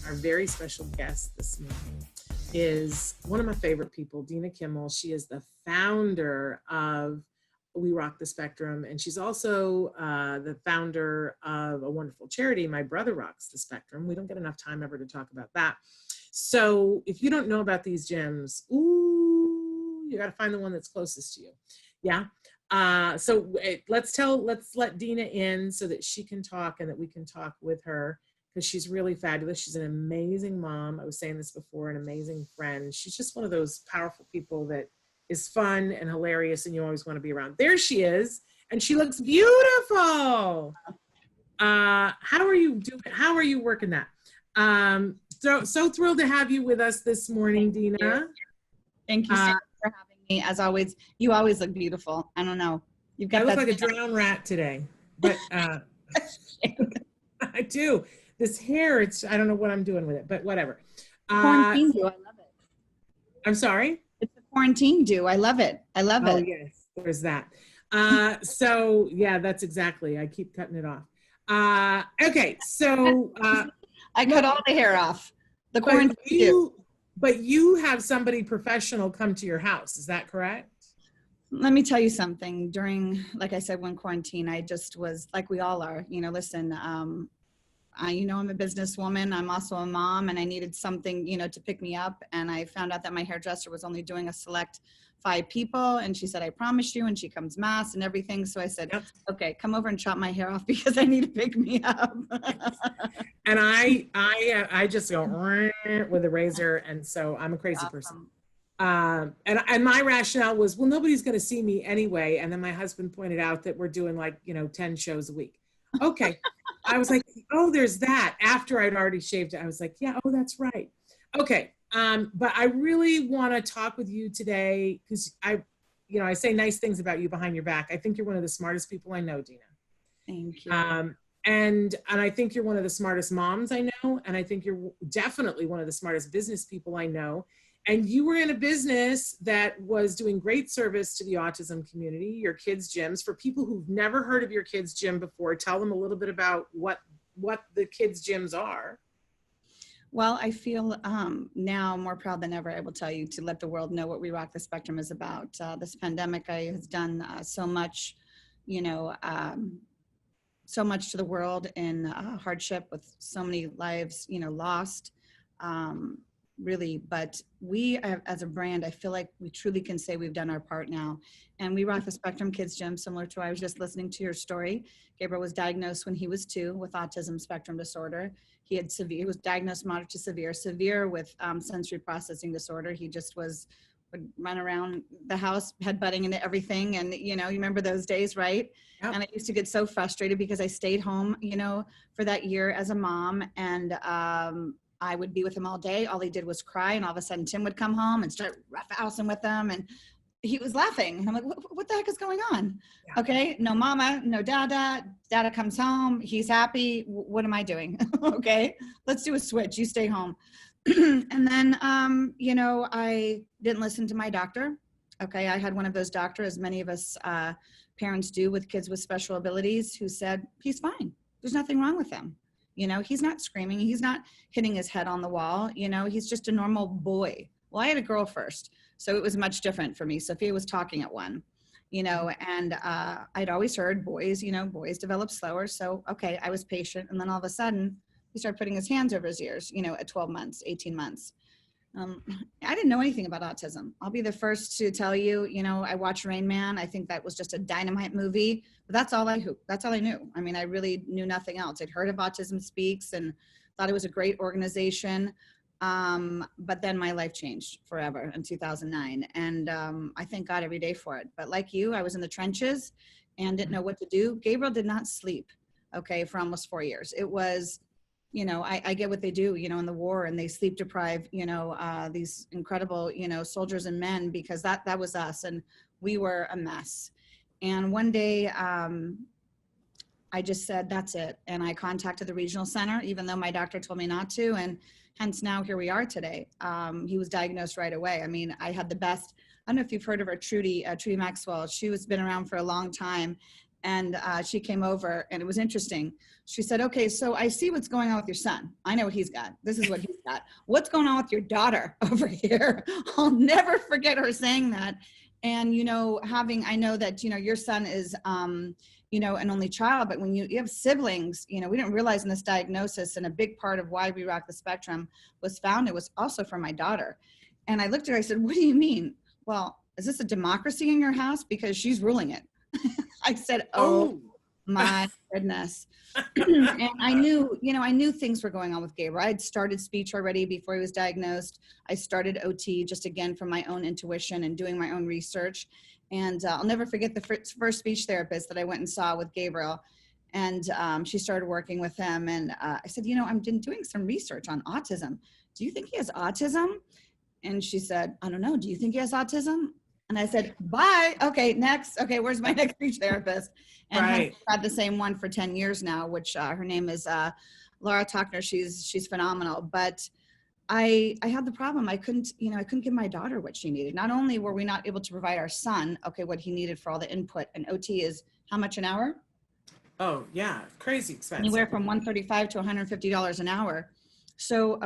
our very special guest this morning is one of my favorite people, Dina Kimmel. She is the founder of We Rock the Spectrum, and she's also the founder of a wonderful charity, My Brother Rocks the Spectrum. We don't get enough time ever to talk about that. So if you don't know about these gyms, ooh, you got to find the one that's closest to you. Yeah. Let's let Dina in so that she can talk and that we can talk with her, because she's really fabulous. She's an amazing mom. I was saying this before, an amazing friend. She's just one of those powerful people that is fun and hilarious and you always want to be around. There she is, and she looks beautiful. How are you doing? How are you working that? So thrilled to have you with us this morning, Dina. Thank you so much for having me. As always, you always look beautiful. I don't know. You've got I look like a drowned rat today, but I do. This hair, I don't know what I'm doing with it, but whatever. Quarantine do. I love it. I'm sorry? It's a quarantine do. I love it. I love it. Oh, yes, there's that. So, yeah, that's exactly. I keep cutting it off. Okay, so. I cut all the hair off. The quarantine do. But you have somebody professional come to your house. Is that correct? Let me tell you something. During, like I said, when quarantine, I just was like we all are. Listen, I'm a businesswoman. I'm also a mom, and I needed something, to pick me up. And I found out that my hairdresser was only doing a select 5 people. And she said, I promised you. And she comes mass and everything. So I said, okay, come over and chop my hair off because I need to pick me up. And I just go with a razor. And so I'm a crazy person. And my rationale was, well, nobody's going to see me anyway. And then my husband pointed out that we're doing 10 shows a week. Okay. I was like, oh, there's that. After I'd already shaved it, I was like, yeah, oh, that's right. Okay. But I really want to talk with you today because I say nice things about you behind your back. I think you're one of the smartest people I know, Dina. Thank you. And I think you're one of the smartest moms I know. And I think you're definitely one of the smartest business people I know. And you were in a business that was doing great service to the autism community, your kids' gyms. For people who've never heard of your kids' gym before, tell them a little bit about what the kids' gyms are. Well, I feel now more proud than ever, I will tell you, to let the world know what We Rock the Spectrum is about. This pandemic has done so much, so much to the world in hardship with so many lives, lost. Really, but we as a brand, I feel like we truly can say we've done our part now. And We Rock the Spectrum Kids Gym, similar to, I was just listening to your story. Gabriel was diagnosed when he was 2 with autism spectrum disorder. He was diagnosed moderate to severe with sensory processing disorder. He just would run around the house, headbutting into everything. And, you remember those days, right? Yep. And I used to get so frustrated because I stayed home, for that year as a mom. And, I would be with him all day. All he did was cry. And all of a sudden Tim would come home and start roughhousing with him. And he was laughing. And I'm like, what the heck is going on? Yeah. Okay. No mama, no dada. Dada comes home. He's happy. What am I doing? Okay. Let's do a switch. You stay home. And then, I didn't listen to my doctor. Okay. I had one of those doctors, as many of us parents do with kids with special abilities, who said, he's fine. There's nothing wrong with him. He's not screaming. He's not hitting his head on the wall. He's just a normal boy. Well, I had a girl first, so it was much different for me. Sophia was talking at 1, and I'd always heard boys develop slower. So, okay, I was patient. And then all of a sudden, he started putting his hands over his ears, at 12 months, 18 months. I didn't know anything about autism. I'll be the first to tell you, I watched Rain Man. I think that was just a dynamite movie, but that's all I knew. I mean, I really knew nothing else. I'd heard of Autism Speaks and thought it was a great organization. But then my life changed forever in 2009. And I thank God every day for it. But like you, I was in the trenches and didn't know what to do. Gabriel did not sleep, for almost 4 years. It was, I get what they do, in the war, and they sleep deprive, these incredible, soldiers and men, because that was us, and we were a mess. And one day, I just said, that's it. And I contacted the regional center, even though my doctor told me not to. And hence now here we are today. He was diagnosed right away. I mean, I had the best, I don't know if you've heard of her, Trudy Maxwell. She was been around for a long time. And she came over, and it was interesting. She said, okay, so I see what's going on with your son. I know what he's got. This is what he's got. What's going on with your daughter over here? I'll never forget her saying that. And, you know, I know that, you know, your son is, you know, an only child, but when you have siblings, you know, we didn't realize in this diagnosis, and a big part of why We Rock the Spectrum was founded was also for my daughter. And I looked at her, I said, what do you mean? Well, is this a democracy in your house? Because she's ruling it. I said, oh my goodness. And I knew, you know, I knew things were going on with Gabriel. I had started speech already before he was diagnosed. I started OT just again from my own intuition and doing my own research. And I'll never forget the first speech therapist that I went and saw with Gabriel. And she started working with him. And I said, you know, I've been doing some research on autism. Do you think he has autism? And she said, I don't know. Do you think he has autism? And I said, bye. Okay, next. Okay, where's my next speech therapist? And I've had the same one for 10 years now, which her name is Laura Talkner. She's phenomenal. But I had the problem. I couldn't give my daughter what she needed. Not only were we not able to provide our son, okay, what he needed for all the input, and OT is how much an hour? Oh yeah, crazy expensive. Anywhere from $135 to $150 an hour. So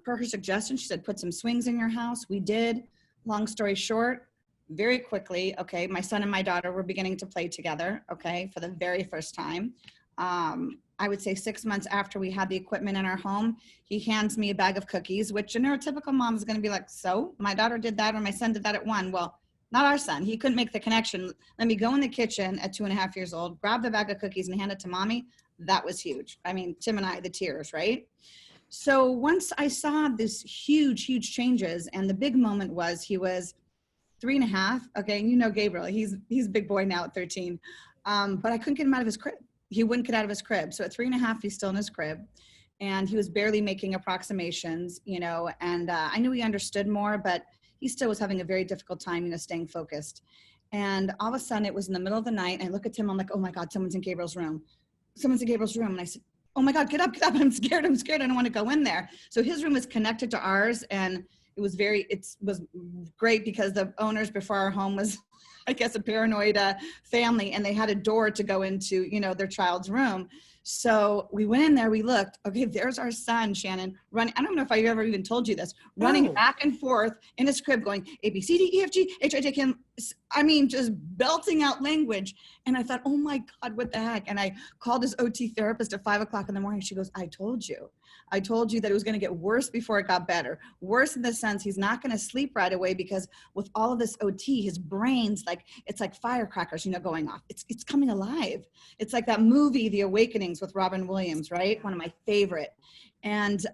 per her suggestion, she said, put some swings in your house. We did. Long story short, very quickly, okay, my son and my daughter were beginning to play together, okay, for the very first time. I would say 6 months after we had the equipment in our home, he hands me a bag of cookies, which a neurotypical mom is going to be like, so my daughter did that or my son did that at 1. Well, not our son. He couldn't make the connection. Let me go in the kitchen at 2.5 years old, grab the bag of cookies and hand it to mommy. That was huge. I mean, Tim and I, the tears, right? So once I saw this huge changes, and the big moment was he was 3.5. Okay, and you know Gabriel, he's a big boy now at 13. But I couldn't get him out of his crib. He wouldn't get out of his crib. So at 3.5, he's still in his crib, and he was barely making approximations, you know. And I knew he understood more, but he still was having a very difficult time, you know, staying focused. And all of a sudden, it was in the middle of the night. And I look at Tim. I'm like, oh my God, someone's in Gabriel's room. Someone's in Gabriel's room. And I said, oh my God, get up. I'm scared. I don't want to go in there. So his room was connected to ours, and it was great because the owners before our home was, I guess, a paranoid family, and they had a door to go into, you know, their child's room. So we went in there, we looked, okay, there's our son, Shannon, running. I don't know if I ever even told you this, running back and forth in his crib going A, B, C, D, E, F, G, H, I, J, K, L. I mean, just belting out language. And I thought, oh my God, what the heck? And I called his OT therapist at 5 o'clock in the morning. She goes, I told you that it was going to get worse before it got better. Worse in the sense he's not going to sleep right away, because with all of this OT, his brain's like, it's like firecrackers, you know, going off. It's coming alive. It's like that movie, The Awakenings, with Robin Williams, right? One of my favorite. And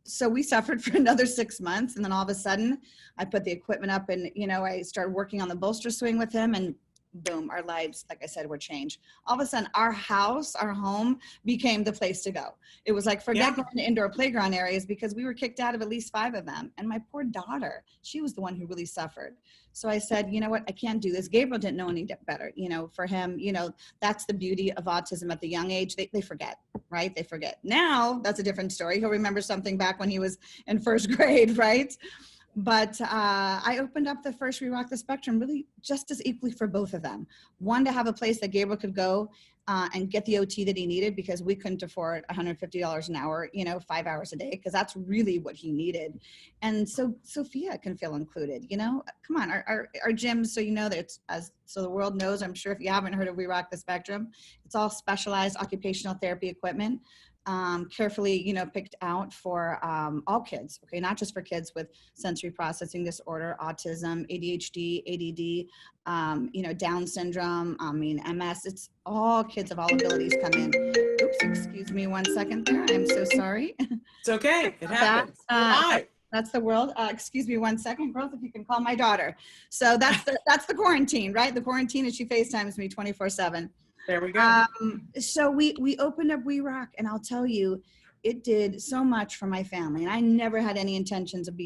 so we suffered for another 6 months. And then all of a sudden I put the equipment up, and, you know, I started working on the bolster swing with him, and boom, our lives, like I said, were changed. All of a sudden, our house, our home became the place to go. It was like, forget going to indoor playground areas, because we were kicked out of at least 5 of them. And my poor daughter, she was the one who really suffered. So I said, you know what, I can't do this. Gabriel didn't know any better. You know, for him, you know, that's the beauty of autism at the young age. They forget, right? They forget. Now, that's a different story. He'll remember something back when he was in 1st grade, right? But I opened up the first We Rock the Spectrum really just as equally for both of them. One, to have a place that Gabriel could go and get the OT that he needed, because we couldn't afford $150 an hour, you know, 5 hours a day, because that's really what he needed. And so Sophia can feel included, you know. Come on, our gyms, so you know that so the world knows, I'm sure if you haven't heard of We Rock the Spectrum, it's all specialized occupational therapy equipment. Carefully, you know, picked out for all kids, okay, not just for kids with sensory processing disorder, autism, ADHD, ADD, you know, Down syndrome, MS. It's all kids of all abilities come in. Oops, excuse me 1 second there. I'm so sorry. It's okay. It happens. That's the world. Excuse me 1 second, girls, if you can call my daughter. So that's the quarantine, right? The quarantine is she FaceTimes me 24/7. There we go. So we opened up We Rock, and I'll tell you, it did so much for my family. And I never had any intentions of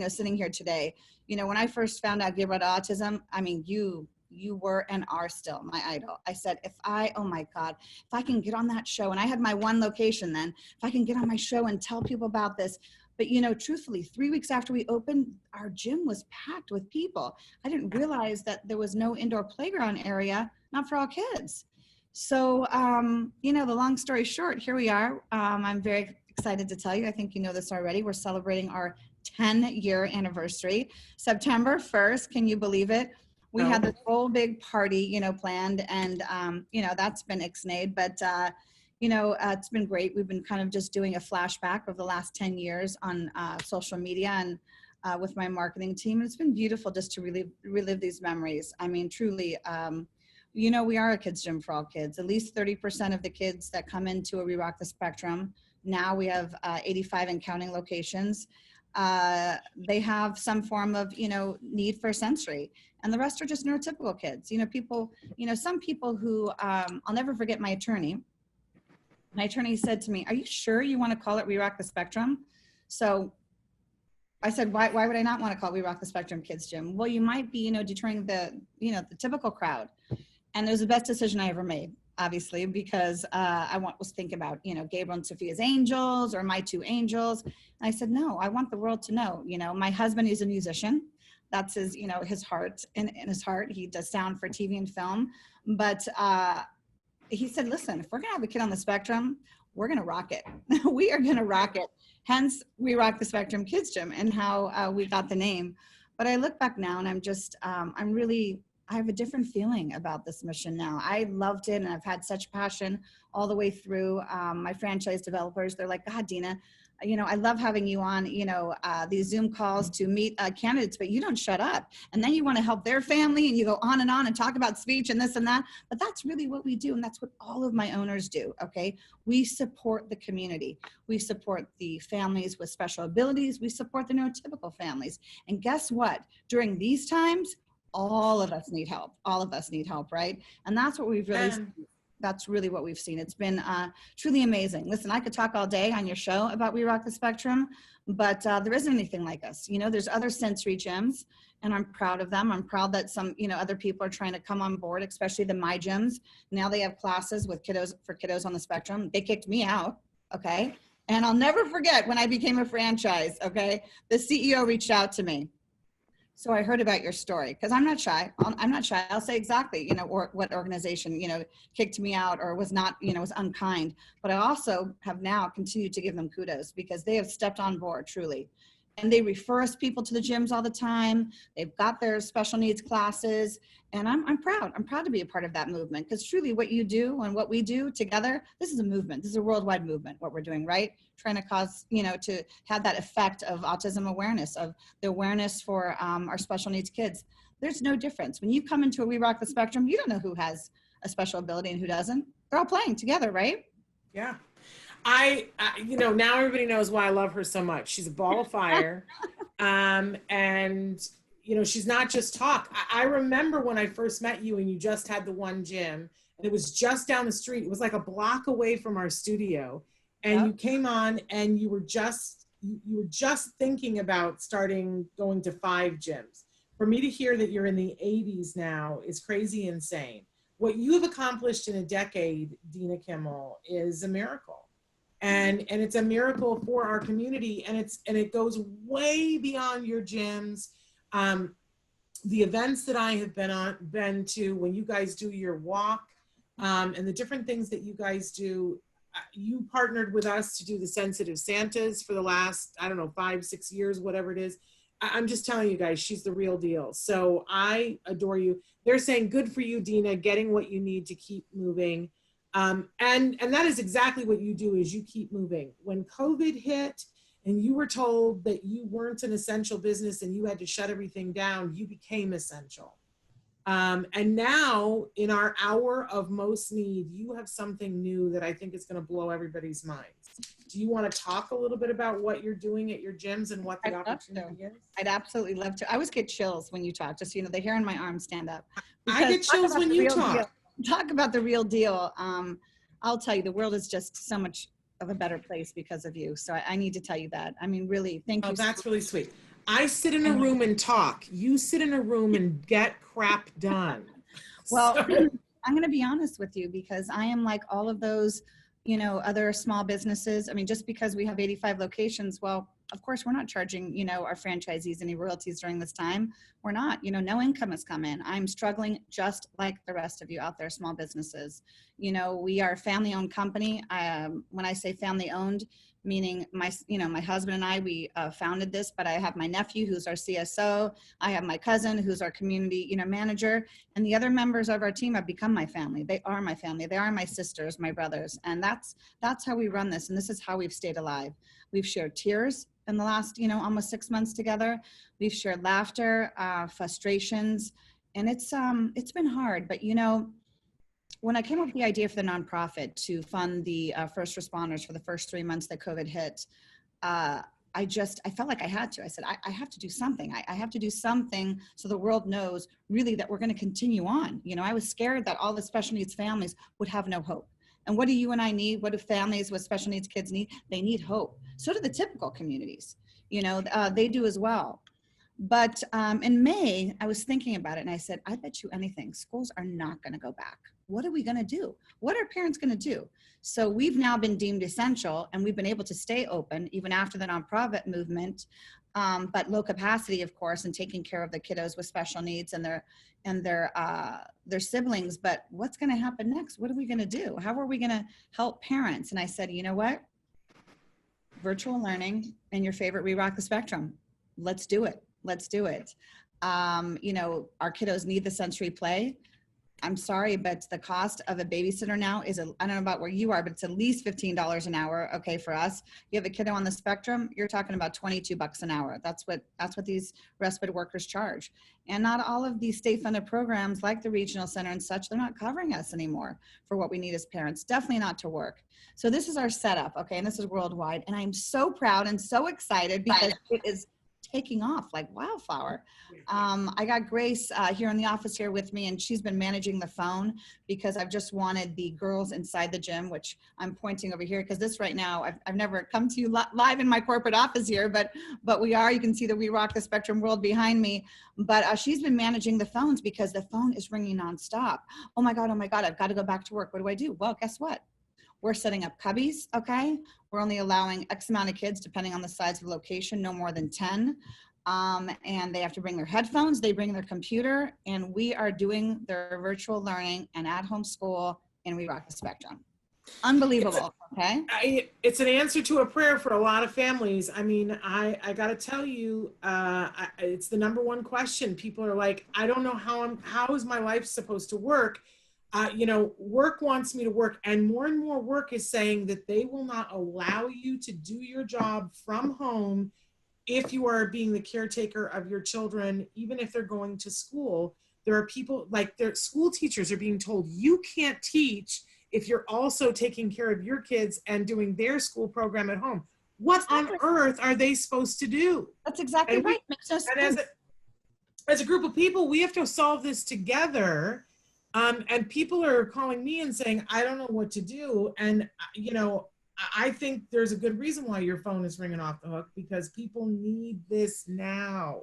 sitting here today. You know, when I first found out Gabriel had autism, I mean, you were and are still my idol. I said, oh my God, if I can get on that show, and I had my one location then, if I can get on my show and tell people about this. But, you know, truthfully, 3 weeks after we opened, our gym was packed with people. I didn't realize that there was no indoor playground area, not for all kids. So, the long story short, here we are. I'm very excited to tell you, I think you know this already. We're celebrating our 10-year anniversary, September 1st. Can you believe it? We had this whole big party, planned, and, that's been ixnayed, but, it's been great. We've been kind of just doing a flashback of the last 10 years on social media and with my marketing team. And it's been beautiful just to relive these memories. I mean, truly, we are a kids gym for all kids. At least 30% of the kids that come into a We Rock the Spectrum, now we have 85 and counting locations. They have some form of, need for sensory, and the rest are just neurotypical kids. Some people who, I'll never forget my attorney. My attorney said to me, "Are you sure you want to call it We Rock the Spectrum?" So I said, why would I not want to call it We Rock the Spectrum Kids Gym? Well, you might be, deterring the typical crowd. And it was the best decision I ever made, obviously, because I was thinking about, Gabriel and Sophia's angels or my two angels. And I said, no, I want the world to know, my husband is a musician. That's his, his heart, in his heart. He does sound for TV and film. But he said, listen, if we're going to have a kid on the spectrum, we're going to rock it. We are going to rock it. Hence, We Rock the Spectrum Kids Gym and how we got the name. But I look back now and I'm just, I have a different feeling about this mission now. I loved it and I've had such passion all the way through. My franchise developers, they're like, God, Dina, I love having you on, these Zoom calls to meet candidates, but you don't shut up. And then you want to help their family and you go on and talk about speech and this and that. But that's really what we do. And that's what all of my owners do. Okay. We support the community. We support the families with special abilities. We support the neurotypical families. And guess what? During these times, all of us need help. All of us need help, right? And that's what we've really that's really what we've seen. It's been truly amazing. Listen, I could talk all day on your show about We Rock the Spectrum, but there isn't anything like us. There's other sensory gyms, and I'm proud of them. I'm proud that some, other people are trying to come on board, especially the My Gyms. Now they have classes with kiddos on the spectrum. They kicked me out, okay? And I'll never forget when I became a franchise, okay? The CEO reached out to me. So I heard about your story because I'm not shy. I'll say exactly, or what organization, kicked me out or was not, was unkind. But I also have now continued to give them kudos because they have stepped on board truly. And they refer us people to the gyms all the time. They've got their special needs classes. And I'm proud. I'm proud to be a part of that movement because truly what you do and what we do together, this is a movement. This is a worldwide movement, what we're doing, right? Trying to cause, to have that effect of autism awareness, of the awareness for our special needs kids. There's no difference. When you come into a We Rock the Spectrum, you don't know who has a special ability and who doesn't. They're all playing together, right? Yeah. Now everybody knows why I love her so much. She's a ball of fire. And she's not just talk. I remember when I first met you and you just had the one gym and it was just down the street. It was like a block away from our studio. And you came on and you were just thinking about going to 5 gyms. For me to hear that you're in the 80s now is crazy insane. What you have accomplished in a decade, Dina Kimmel, is a miracle. And it's a miracle for our community, and it goes way beyond your gyms. The events that I have been to when you guys do your walk, and the different things that you guys do. You partnered with us to do the Sensitive Santas for the last, 5-6 years, whatever it is. I'm just telling you guys, she's the real deal. So I adore you. They're saying, good for you, Dina, getting what you need to keep moving. And that is exactly what you do, is you keep moving. When COVID hit and you were told that you weren't an essential business and you had to shut everything down, you became essential. And now in our hour of most need, you have something new that I think is going to blow everybody's minds. Do you want to talk a little bit about what you're doing at your gyms and what the opportunity is? I'd absolutely love to. I always get chills when you talk, just, the hair on my arm stand up. I get chills when you talk. Talk about the real deal. I'll tell you, the world is just so much of a better place because of you. So I need to tell you that. I mean, really, thank you. Oh, that's really sweet. I sit in a room and talk. You sit in a room and get crap done. Well, I'm going to be honest with you because I am like all of those, other small businesses. I mean, just because we have 85 locations, well, of course, we're not charging, our franchisees any royalties during this time. We're not, no income has come in. I'm struggling just like the rest of you out there, small businesses. We are a family owned company. When I say family owned, meaning my husband and I, we founded this, but I have my nephew who's our CSO. I have my cousin who's our community, manager, and the other members of our team have become my family. They are my family. They are my sisters, my brothers. And that's how we run this. And this is how we've stayed alive. We've shared tears in the last, almost 6 months together. We've shared laughter, frustrations, and it's been hard, but when I came up with the idea for the nonprofit to fund the first responders for the first 3 months that COVID hit, I felt like I had to. I said, I have to do something. I have to do something so the world knows really that we're going to continue on. I was scared that all the special needs families would have no hope. And what do you and I need? What do families with special needs kids need? They need hope. So do the typical communities. They do as well. But in May, I was thinking about it and I said, I bet you anything, schools are not going to go back. What are we going to do? What are parents going to do? So we've now been deemed essential and we've been able to stay open even after the nonprofit movement, but low capacity, of course, and taking care of the kiddos with special needs and their siblings. But what's going to happen next? What are we going to do? How are we going to help parents? And I said, you know what? Virtual learning and your favorite We Rock the Spectrum. Let's do it. Let's do it. Our kiddos need the sensory play. I'm sorry, but the cost of a babysitter now is, I don't know about where you are, but it's at least $15 an hour. Okay. For us, you have a kiddo on the spectrum, you're talking about $22 an hour. That's what these respite workers charge. And not all of these state funded programs like the regional center and such, they're not covering us anymore for what we need as parents, definitely not to work. So this is our setup. Okay. And this is worldwide. And I'm so proud and so excited because it is taking off like wildflower. I got Grace here in the office here with me, and she's been managing the phone because I've just wanted the girls inside the gym, which I'm pointing over here because this right now, I've never come to you live in my corporate office here, but we are. You can see the We Rock the Spectrum world behind me. But she's been managing the phones because the phone is ringing nonstop. Oh my God, I've got to go back to work. What do? Well, guess what? We're setting up cubbies, okay? We're only allowing X amount of kids, depending on the size of the location, no more than 10. And they have to bring their headphones, they bring their computer, and we are doing their virtual learning and at-home school, and We Rock the Spectrum. Unbelievable, okay? It's an answer to a prayer for a lot of families. I mean, I got to tell you, it's the number one question. People are like, I don't know how is my life supposed to work? Work wants me to work, and more work is saying that they will not allow you to do your job from home if you are being the caretaker of your children, even if they're going to school. There are people like their school teachers are being told you can't teach if you're also taking care of your kids and doing their school program at home. What on earth are they supposed to do? That's exactly right. And as a group of people, we have to solve this together. And people are calling me and saying, I don't know what to do. And, I think there's a good reason why your phone is ringing off the hook, because people need this now.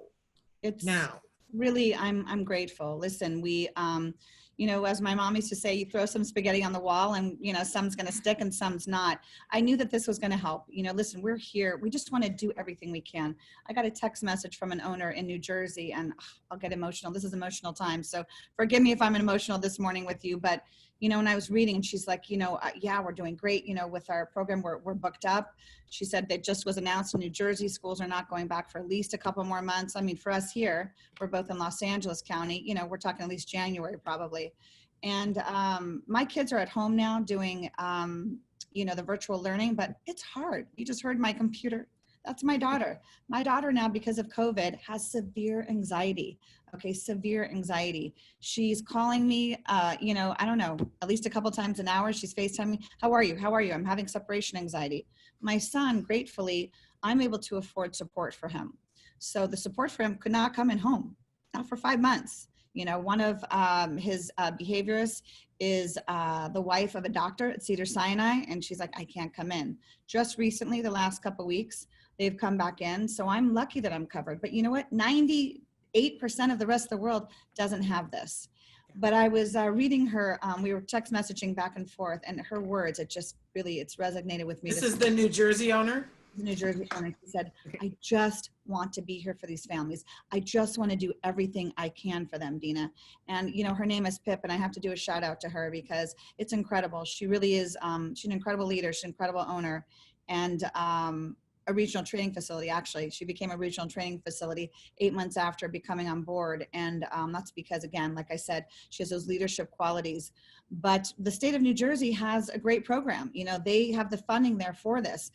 Now. Really, I'm grateful. Listen, we, as my mom used to say, you throw some spaghetti on the wall and, some's going to stick and some's not. I knew that this was going to help. Listen, we're here. We just want to do everything we can. I got a text message from an owner in New Jersey, and I'll get emotional. This is emotional time. So forgive me if I'm emotional this morning with you, but when I was reading, and she's like, yeah, we're doing great, with our program, we're booked up. She said that just was announced in New Jersey, schools are not going back for at least a couple more months. I mean, for us here, we're both in Los Angeles County, we're talking at least January probably. And my kids are at home now doing, the virtual learning, but it's hard. You just heard my computer. That's my daughter. My daughter now, because of COVID, has severe anxiety. Okay, severe anxiety. She's calling me, I don't know, at least a couple times an hour. She's FaceTiming me. How are you? How are you? I'm having separation anxiety. My son, gratefully, I'm able to afford support for him. So the support for him could not come in home, not for 5 months. One of his behaviorists is the wife of a doctor at Cedars-Sinai, and she's like, I can't come in. Just recently, the last couple of weeks, they've come back in. So I'm lucky that I'm covered. But you know what? 98% of the rest of the world doesn't have this. But I was reading her, we were text messaging back and forth, and her words, it's resonated with me. This is the New Jersey owner? New Jersey, and she said, I just want to be here for these families. I just want to do everything I can for them, Dina. And, you know, her name is Pip, and I have to do a shout out to her because it's incredible. She really is, she's an incredible leader. She's an incredible owner. And a regional training facility, actually. She became a regional training facility 8 months after becoming on board. And that's because, again, like I said, she has those leadership qualities. But the state of New Jersey has a great program. You know, they have the funding there for this.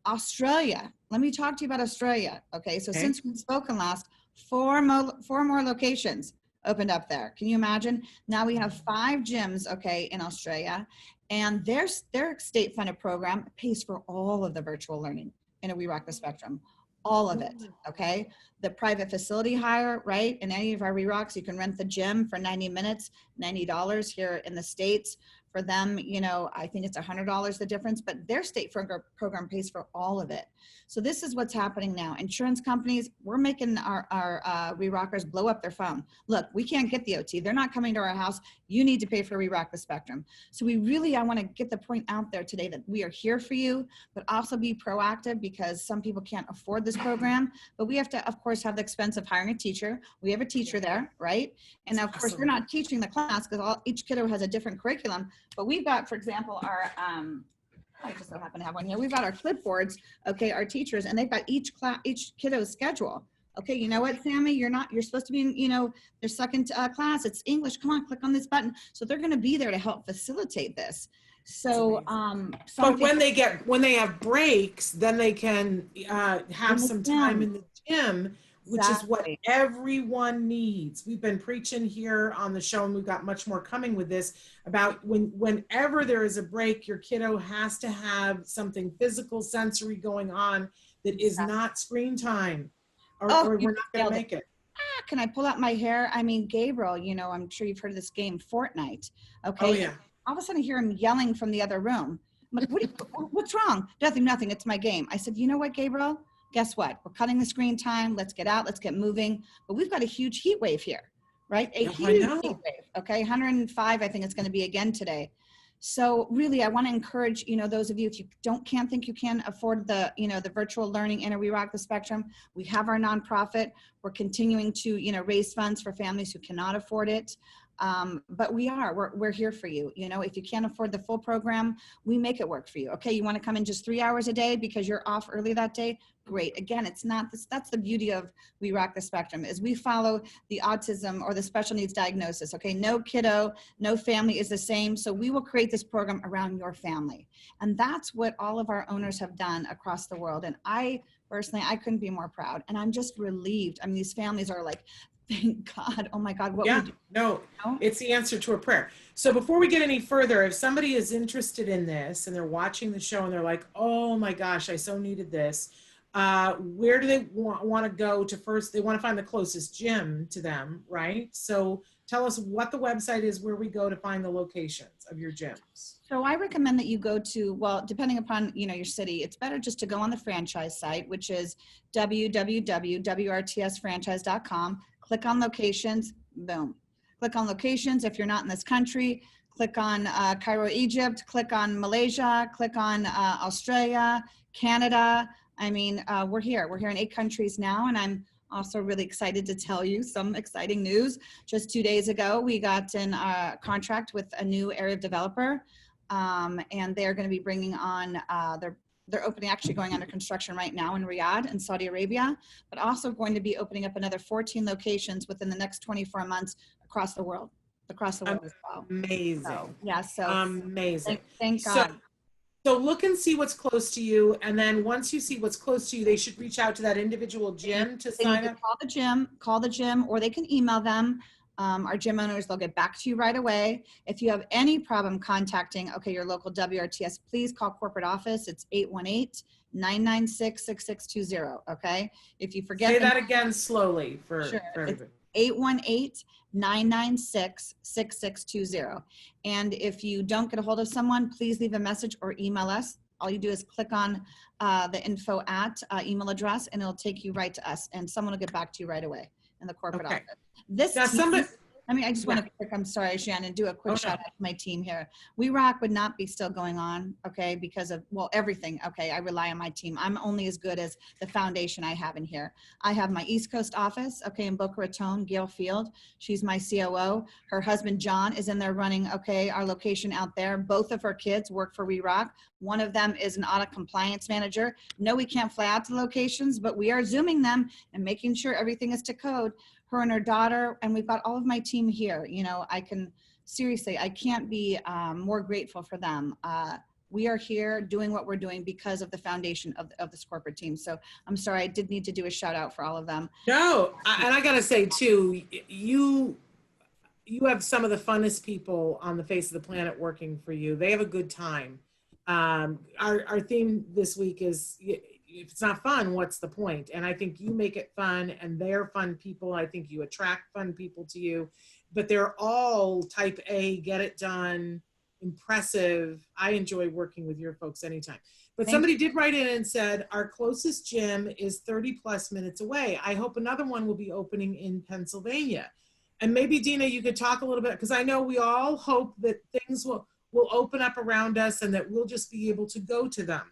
Australia, let me talk to you about Australia. Okay, so since we've spoken last, four more locations opened up there. Can you imagine? Now we have 5 gyms, okay, in Australia, and their state funded program pays for all of the virtual learning in a We Rock the Spectrum, all of it, okay? The private facility hire, right? In any of our We Rocks, you can rent the gym for 90 minutes, $90 here in the States. For them, you know, I think it's $100 the difference, but their state program pays for all of it. So this is what's happening now. Insurance companies, we're making our We Rockers blow up their phone. Look, we can't get the OT. They're not coming to our house. You need to pay for We Rock the Spectrum. So I want to get the point out there today that we are here for you, but also be proactive because some people can't afford this program. But we have to, of course, have the expense of hiring a teacher. We have a teacher there, right? And of course, we're not teaching the class because each kiddo has a different curriculum. But we've got, for example, our, I just so happen to have one here. We've got our clipboards, okay, our teachers, and they've got each kiddo's schedule. Okay, you know what, Sammy, you're supposed to be in, you know, their second class, it's English, come on, click on this button. So they're gonna be there to help facilitate this. So, but when they have breaks, then they can have some time in the gym, which is what everyone needs. We've been preaching here on the show, and we've got much more coming with this, about whenever there is a break, your kiddo has to have something physical, sensory going on that is not screen time, or we're not going to make it. Can I pull out my hair? I mean, Gabriel, you know, I'm sure you've heard of this game, Fortnite. Okay. Oh, yeah. All of a sudden I hear him yelling from the other room. I'm like, what's wrong? Nothing. It's my game. I said, you know what, Gabriel? Guess what? We're cutting the screen time. Let's get out. Let's get moving. But we've got a huge heat wave here, right? A huge heat wave. Okay, 105. I think it's going to be again today. So really, I want to encourage, you know, those of you, if you can't think you can afford the, you know, the virtual learning in a We Rock the Spectrum, we have our nonprofit. We're continuing to, you know, raise funds for families who cannot afford it. But we're here for you. You know, if you can't afford the full program, we make it work for you. Okay, you want to come in just 3 hours a day because you're off early that day? Great. Again, it's not this, that's the beauty of We Rock the Spectrum, is we follow the autism or the special needs diagnosis. Okay, no kiddo, no family is the same. So we will create this program around your family. And that's what all of our owners have done across the world. And I personally, I couldn't be more proud. And I'm just relieved. I mean, these families are like, thank God. Oh my God. What we do. No, it's the answer to a prayer. So before we get any further, if somebody is interested in this and they're watching the show and they're like, oh my gosh, I so needed this. Where do they want to go to first? They want to find the closest gym to them, right? So tell us what the website is where we go to find the locations of your gyms. So I recommend that you go to, well, depending upon, you know, your city, it's better just to go on the franchise site, which is www.wrtsfranchise.com. Click on locations, boom. Click on locations. If you're not in this country, click on Cairo, Egypt, click on Malaysia, click on Australia, Canada. I mean, we're here. We're here in 8 countries now, and I'm also really excited to tell you some exciting news. Just 2 days ago, we got in a contract with a new area of developer, and they're going to be bringing on, they're opening, actually going under construction right now in Riyadh in Saudi Arabia, but also going to be opening up another 14 locations within the next 24 months across the world as well. Amazing. So, yeah, so amazing. Thank God. So look and see what's close to you, and then once you see what's close to you, they should reach out to that individual gym to sign up. Call the gym, or they can email them. Our gym owners, they'll get back to you right away. If you have any problem contacting, okay, your local WRTS, please call corporate office. It's 818-996-6620, okay? If you forget. Say that again slowly for everybody. 818-996-6620. And if you don't get a hold of someone, please leave a message or email us. All you do is click on the info at email address, and it'll take you right to us, and someone will get back to you right away in the corporate office. I mean, I just want to quick, I'm sorry, Shannon, do a quick shout out to my team here. We Rock would not be still going on, okay, because of, well, everything, okay, I rely on my team. I'm only as good as the foundation I have in here. I have my East Coast office, okay, in Boca Raton, Gail Field. She's my COO. Her husband, John, is in there running, okay, our location out there. Both of her kids work for We Rock. One of them is an audit compliance manager. No, we can't fly out to locations, but we are Zooming them and making sure everything is to code. Her and her daughter, and we've got all of my team here. You know, I can, seriously, I can't be more grateful for them. We are here doing what we're doing because of the foundation of this corporate team. So I'm sorry, I did need to do a shout out for all of them. No, and I gotta say too, you have some of the funnest people on the face of the planet working for you. They have a good time. Our theme this week is, if it's not fun, what's the point? And I think you make it fun, and they're fun people. I think you attract fun people to you, but they're all type A, get it done, impressive. I enjoy working with your folks anytime. But somebody did write in and said, our closest gym is 30 plus minutes away. I hope another one will be opening in Pennsylvania. And maybe Dina, you could talk a little bit, because I know we all hope that things will open up around us and that we'll just be able to go to them.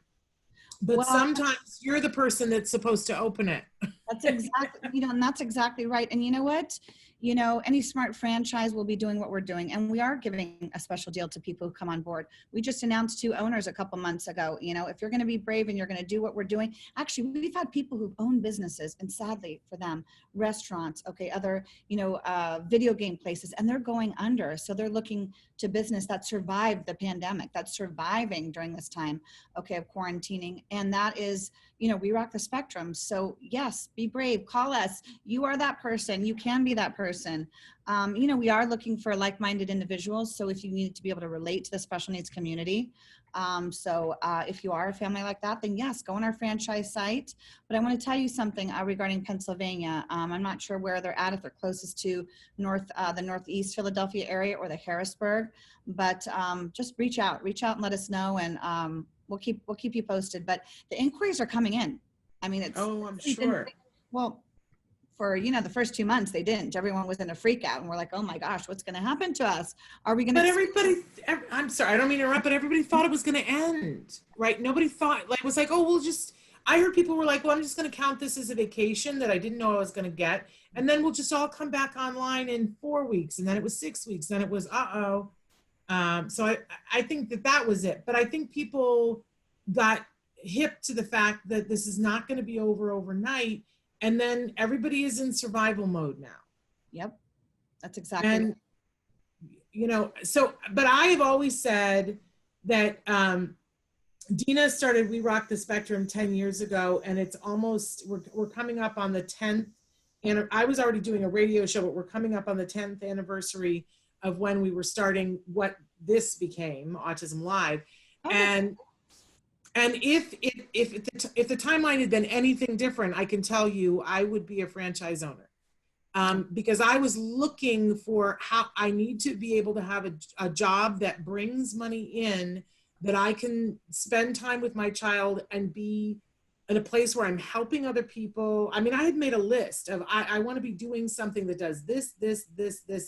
But well, sometimes you're the person that's supposed to open it. That's exactly, you know, and that's exactly right. And you know what? You know, any smart franchise will be doing what we're doing. And we are giving a special deal to people who come on board. We just announced 2 owners a couple months ago. You know, if you're going to be brave and you're going to do what we're doing, actually, we've had people who've owned businesses, and sadly for them, restaurants, okay, other, you know, video game places, and they're going under. So they're looking to business that survived the pandemic, that's surviving during this time, okay, of quarantining. And that is, you know, we rock the spectrum. So yes, be brave, call us. You are that person. You can be that person. You know, we are looking for like-minded individuals. So if you need to be able to relate to the special needs community. If you are a family like that, then yes, go on our franchise site. But I want to tell you something regarding Pennsylvania. I'm not sure where they're at, if they're closest to the Northeast Philadelphia area or the Harrisburg, but just reach out and let us know. And we'll keep you posted, but the inquiries are coming in. I mean, it's, I'm sure. Well, for, you know, the first 2 months they didn't, everyone was in a freak out and we're like, oh my gosh, what's going to happen to us? Are we going to, but everybody, I'm sorry, I don't mean to interrupt, but everybody thought it was going to end, right? Nobody thought, like, was like, oh, we'll just, I heard people were like, well, I'm just going to count this as a vacation that I didn't know I was going to get. And then we'll just all come back online in 4 weeks. And then it was 6 weeks. Then it was, so I think that was it. But I think people got hip to the fact that this is not going to be over overnight. And then everybody is in survival mode now. Yep. That's exactly. And, you know, so, but I have always said that Dina started We Rock the Spectrum 10 years ago, and it's almost, we're coming up on the 10th, and I was already doing a radio show, but we're coming up on the 10th anniversary of when we were starting what this became, Autism Live. Oh. And if the timeline had been anything different, I can tell you I would be a franchise owner. Because I was looking for how I need to be able to have a job that brings money in, that I can spend time with my child and be in a place where I'm helping other people. I mean, I had made a list of, I want to be doing something that does this,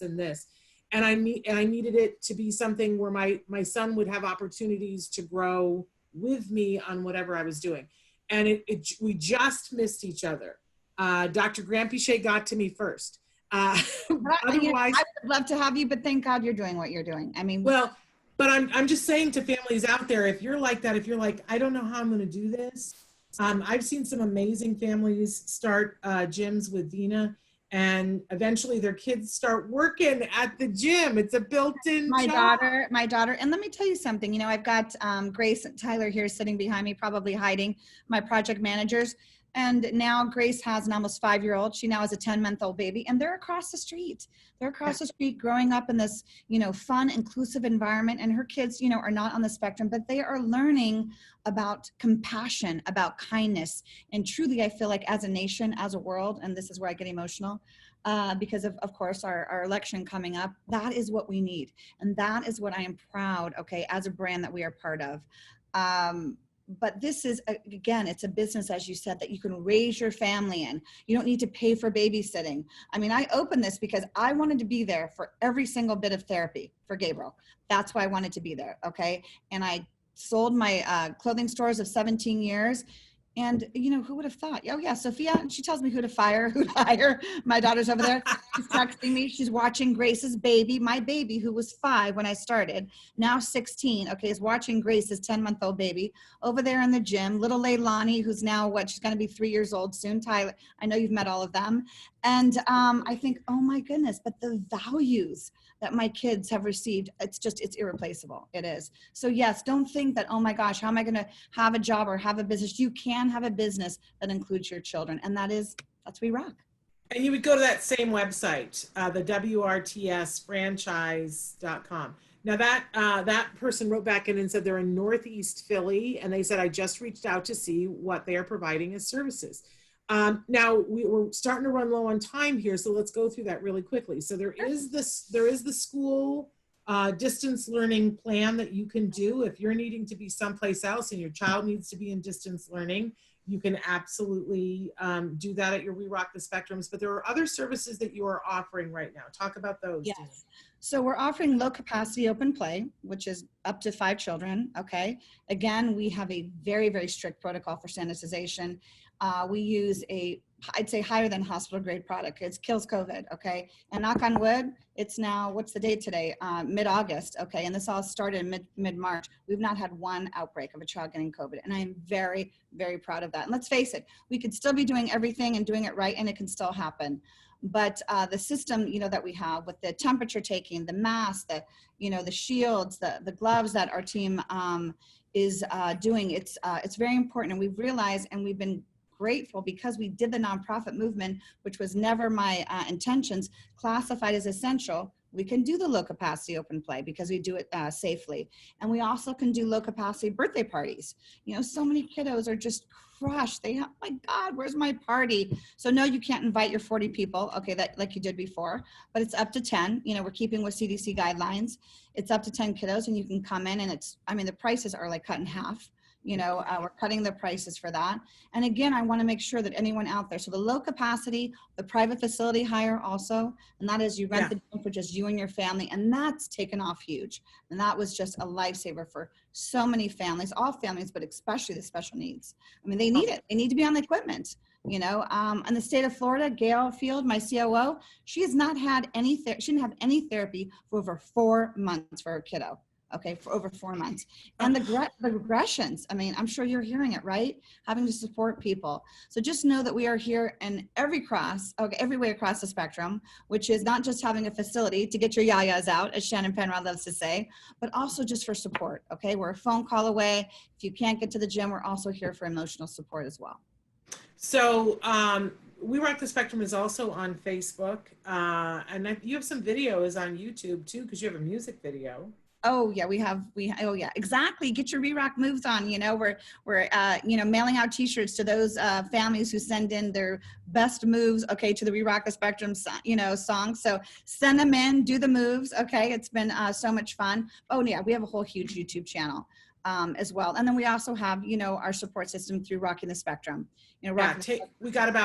and this. And I needed it to be something where my son would have opportunities to grow with me on whatever I was doing. And we just missed each other. Dr. Grampiche got to me first. Otherwise, I would love to have you, but thank God you're doing what you're doing. I mean, well, but I'm just saying to families out there, if you're like that, if you're like, I don't know how I'm going to do this. I've seen some amazing families start gyms with Dina, and eventually their kids start working at the gym. It's a built-in job. My daughter, and let me tell you something, you know, I've got Grace and Tyler here sitting behind me, probably hiding, my project managers. And now Grace has an almost 5-year-old. She now has a 10-month-old baby, and they're across the street. They're across the street growing up in this, you know, fun, inclusive environment. And her kids, you know, are not on the spectrum, but they are learning about compassion, about kindness. And truly, I feel like as a nation, as a world, and this is where I get emotional, because of course, our election coming up, that is what we need. And that is what I am proud, okay, as a brand that we are part of. But this is, again, it's a business, as you said, that you can raise your family in. You don't need to pay for babysitting. I mean, I opened this because I wanted to be there for every single bit of therapy for Gabriel. That's why I wanted to be there, okay? And I sold my clothing stores of 17 years. And, you know, who would have thought? Oh, yeah, Sophia, she tells me who to fire, who to hire. My daughter's over there. She's texting me. She's watching Grace's baby, my baby, who was 5 when I started, now 16, okay, is watching Grace's 10-month-old baby over there in the gym. Little Leilani, who's now, what, she's going to be 3 years old soon. Tyler, I know you've met all of them. And I think, oh, my goodness, but the values that my kids have received, it's irreplaceable. It is. So yes, don't think that, oh my gosh, how am I going to have a job or have a business? You can have a business that includes your children. And that's We Rock. And you would go to that same website, the WRTSfranchise.com. Now that person wrote back in and said they're in Northeast Philly, and they said, I just reached out to see what they are providing as services. Now we're starting to run low on time here, so let's go through that really quickly. So there is the school distance learning plan that you can do if you're needing to be someplace else and your child needs to be in distance learning. You can absolutely do that at your We Rock the Spectrums, but there are other services that you are offering right now. Talk about those. Yes. Dina. So we're offering low capacity open play, which is up to 5 children. Okay. Again, we have a very, very strict protocol for sanitization. We use I'd say higher than hospital grade product. It kills COVID. Okay. And knock on wood, it's now, what's the date today? Mid-August. Okay. And this all started mid-March. We've not had one outbreak of a child getting COVID. And I am very, very proud of that. And let's face it, we could still be doing everything and doing it right, and it can still happen. But the system, you know, that we have with the temperature taking, the masks, the shields, the gloves that our team is doing, it's very important. And we've realized, and we've been grateful because we did the nonprofit movement, which was never my intentions, classified as essential. We can do the low capacity open play because we do it safely. And we also can do low capacity birthday parties. You know, so many kiddos are just crushed. Oh my God, where's my party? So no, you can't invite your 40 people. Okay, that like you did before, but it's up to 10. You know, we're keeping with CDC guidelines. It's up to 10 kiddos, and you can come in, and the prices are like cut in half. You know, we're cutting the prices for that. And again, I want to make sure that anyone out there, so the low capacity, the private facility hire also, and that is you rent the gym for just you and your family, and that's taken off huge. And that was just a lifesaver for so many families, all families, but especially the special needs. I mean, they need it. They need to be on the equipment. You know, in the state of Florida, Gail Field, my COO, she has not had she didn't have any therapy for over 4 months for her kiddo. Okay, for over 4 months. And the regressions, I mean, I'm sure you're hearing it, right? Having to support people. So just know that we are here in every way across the spectrum, which is not just having a facility to get your yayas out, as Shannon Penrod loves to say, but also just for support, okay? We're a phone call away. If you can't get to the gym, we're also here for emotional support as well. So We Rock the Spectrum is also on Facebook. And you have some videos on YouTube too, because you have a music video. Oh yeah, oh yeah, exactly. Get your re-rock moves on. You know, we're mailing out T-shirts to those families who send in their best moves. Okay, to the Re-Rock the Spectrum, song. So send them in, do the moves. Okay, it's been so much fun. Oh yeah, we have a whole huge YouTube channel as well, and then we also have our support system through Rocking the Spectrum. We got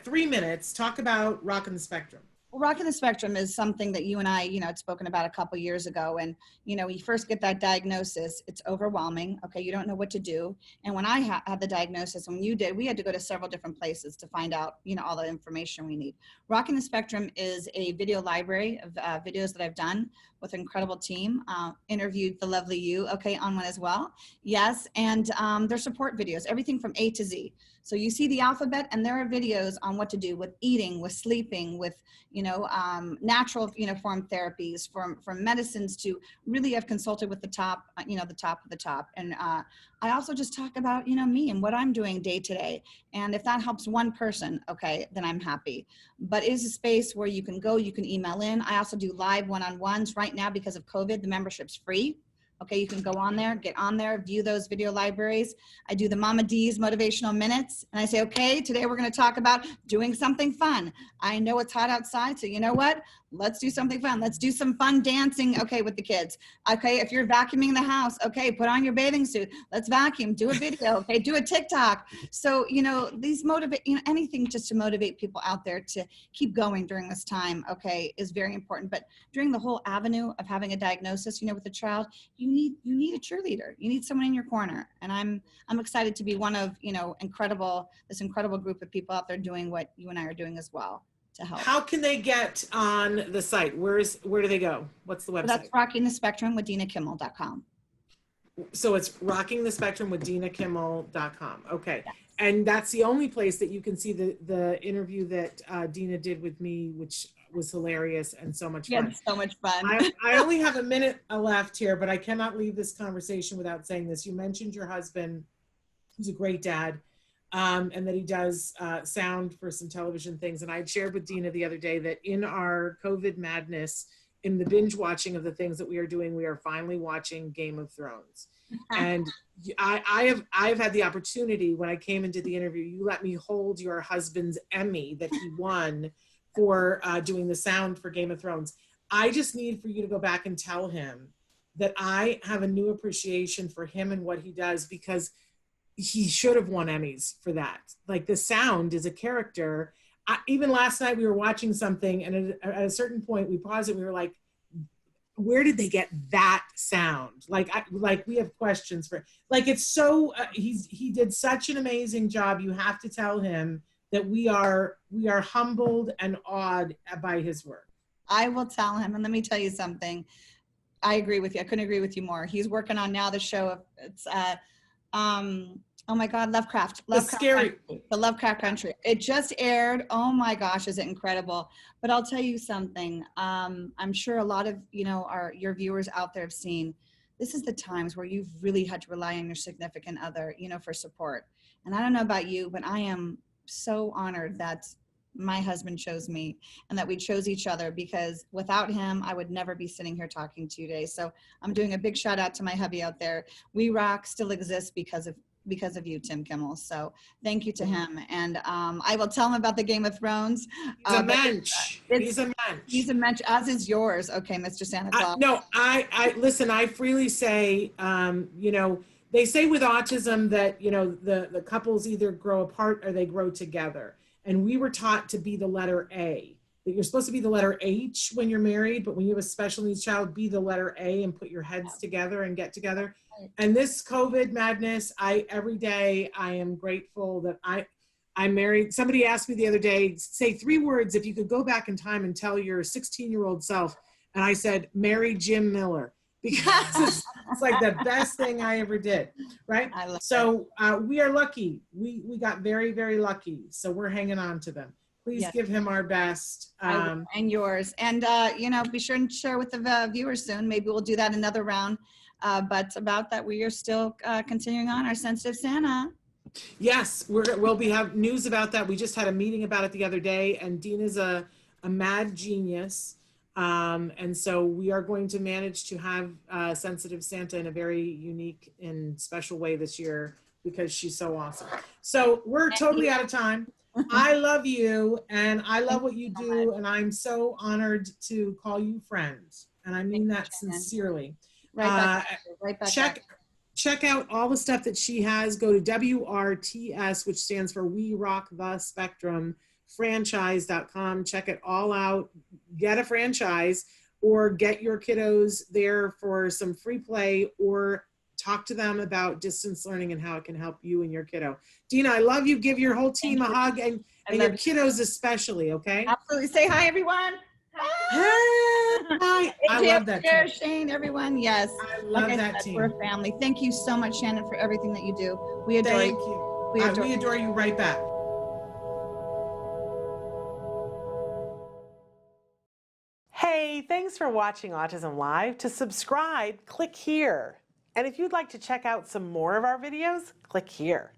3 minutes. Talk about Rocking the Spectrum. Well, Rocking the Spectrum is something that you and I, had spoken about a couple years ago. And, when you first get that diagnosis, it's overwhelming. Okay. You don't know what to do. And when I had the diagnosis, when you did, we had to go to several different places to find out, all the information we need. Rocking the Spectrum is a video library of videos that I've done with an incredible team, interviewed the lovely you, on one as well. Yes. And their support videos, everything from A to Z. So you see the alphabet, and there are videos on what to do with eating, with sleeping, with, natural, form therapies, from medicines to really have consulted with the top, the top of the top. And I also just talk about, me and what I'm doing day to day. And if that helps one person, okay, then I'm happy. But it is a space where you can go, you can email in. I also do live one-on-ones right now because of COVID. The membership's free. Okay, you can go on there, get on there, view those video libraries. I do the Mama D's motivational minutes, and I say, okay, today we're going to talk about doing something fun. I know it's hot outside, so you know what? Let's do something fun. Let's do some fun dancing, okay, with the kids. Okay, if you're vacuuming the house, okay, put on your bathing suit. Let's vacuum, do a video, okay, do a TikTok. So, these motivate, anything just to motivate people out there to keep going during this time, okay, is very important. But during the whole avenue of having a diagnosis, with a child, you need a cheerleader. You need someone in your corner. And I'm excited to be one of, this incredible group of people out there doing what you and I are doing as well to help. How can they get on the site? Where do they go? What's the website? So that's Rocking the Spectrum with DinaKimmel.com. So it's Rocking the Spectrum with DinaKimmel.com. Okay. And that's the only place that you can see the interview that Dina did with me, which was hilarious and so much fun. Yeah, so much fun. I only have a minute left here, but I cannot leave this conversation without saying this. You mentioned your husband, who's a great dad, and that he does sound for some television things. And I shared with Dina the other day that in our COVID madness, in the binge watching of the things that we are doing, we are finally watching Game of Thrones. And I've had the opportunity, when I came into the interview, you let me hold your husband's Emmy that he won for doing the sound for Game of Thrones. I just need for you to go back and tell him that I have a new appreciation for him and what he does, because he should have won Emmys for that. Like, the sound is a character. Even last night we were watching something, and at a certain point we paused it. We were like, where did they get that sound? Like we have questions for, like, it's so, he did such an amazing job. You have to tell him that we are humbled and awed by his work. I will tell him. And let me tell you something. I agree with you. I couldn't agree with you more. He's working on now the show. It's oh my God, Lovecraft. Scary. The Lovecraft Country. It just aired. Oh my gosh, is it incredible? But I'll tell you something. I'm sure a lot of your viewers out there have seen. This is the times where you've really had to rely on your significant other, for support. And I don't know about you, but I am so honored that my husband chose me and that we chose each other, because without him, I would never be sitting here talking to you today. So I'm doing a big shout out to my hubby out there. We Rock still exists because of you, Tim Kimmel. So thank you to him. And I will tell him about the Game of Thrones. He's a mensch. He's a mensch. He's a mensch, as is yours. Okay, Mr. Santa Claus. I listen, I freely say, they say with autism that, the couples either grow apart or they grow together. And we were taught to be the letter A, that you're supposed to be the letter H when you're married, but when you have a special needs child, be the letter A and put your heads together and get together. And this COVID madness, every day I am grateful that I'm married. Somebody asked me the other day, say 3 words if you could go back in time and tell your 16-year-old self. And I said, marry Jim Miller, because it's like the best thing I ever did, right? So we are lucky. We got very, very lucky. So we're hanging on to them. Please give him our best. And yours. And, be sure and share with the viewers soon. Maybe we'll do that another round. But about that, we are still continuing on our Sensitive Santa. Yes, we'll have news about that. We just had a meeting about it the other day, and Dina's a mad genius. And so we are going to manage to have Sensitive Santa in a very unique and special way this year, because she's so awesome. So we're totally out of time. I love you, and I love what you do, and I'm so honored to call you friends, and I mean that sincerely. Right back. Check out all the stuff that she has. Go to WRTS, which stands for We Rock the Spectrum, franchise.com. Check it all out. Get a franchise, or get your kiddos there for some free play, or talk to them about distance learning and how it can help you and your kiddo. Dina, I love you. Give your whole team a hug, and your kiddos especially, okay? Absolutely. Say hi, everyone. Hi. I love that team. Shane, everyone. Yes. I love that team. We're a family. Thank you so much, Shannon, for everything that you do. We adore Thank you. We adore you right back. Hey, thanks for watching Autism Live. To subscribe, click here. And if you'd like to check out some more of our videos, click here.